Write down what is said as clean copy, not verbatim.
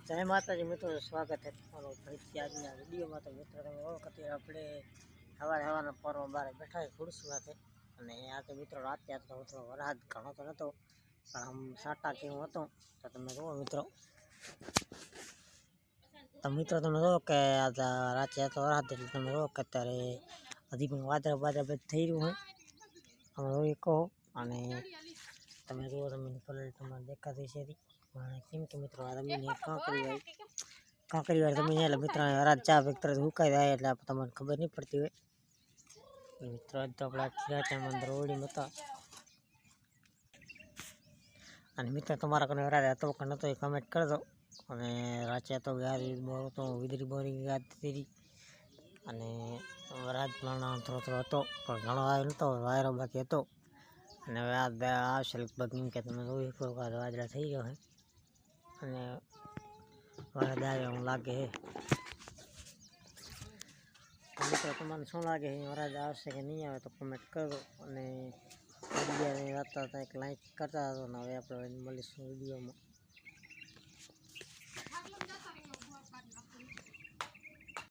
જય માતાજી મિત્રો, સ્વાગત છે તમારું ફરીથી આજના વિડીયોમાં। તો મિત્રો તમે અત્યારે આપણે સવારના પરમાં બહાર બેઠા ખુરશી સાથે, અને આ તો મિત્રો રાતે તો થોડો વરસાદ ઘણો તો નહોતો, પણ આમ સાટા કેવું હતું। તો તમે જુઓ મિત્રો, તમે જુઓ કે રાતે તો વરસાદ, એટલે તમે જુઓ કે અત્યારે હજી પણ વાદળા બધું થઈ રહ્યું હોય અમે કહો। અને તમે જુઓ, તમે તમારે દેખાતી છે કેમ કે મિત્રો આ જમીન કાંકરી વાર જમીન, એટલે મિત્રો રાત ચા તરત સુકાઈ જાય, એટલે તમને ખબર નહીં પડતી હોય। મિત્રો આજ તો આપણે ખીરાચામાં અંદર ઓળીમાં હતા, અને મિત્રો તમારા કોને રાતે હતો કે નહોતો એ કમેન્ટ કરજો। અને રાતે તો ગારી બહુ હતો, વીજળી બોરી યાદ થઈ, અને રાત પણ થોડો હતો, પણ ઘણો આવ્યો નહોતો, વાયરો બાકી હતો। અને હવે આવશે લગભગ, એમ કે તમે જોઈ શકો વાદળા થઈ ગયો હોય, અને વરસાદ આવે એવું લાગે છે। મિત્રો તમને શું લાગે છે, વરસાદ આવશે કે નહીં આવે તો કમેન્ટ કરજો। અને વિડીયોને એક લાઈક કરતા હતો, ને હવે આપણે મળીશું વિડીયોમાં।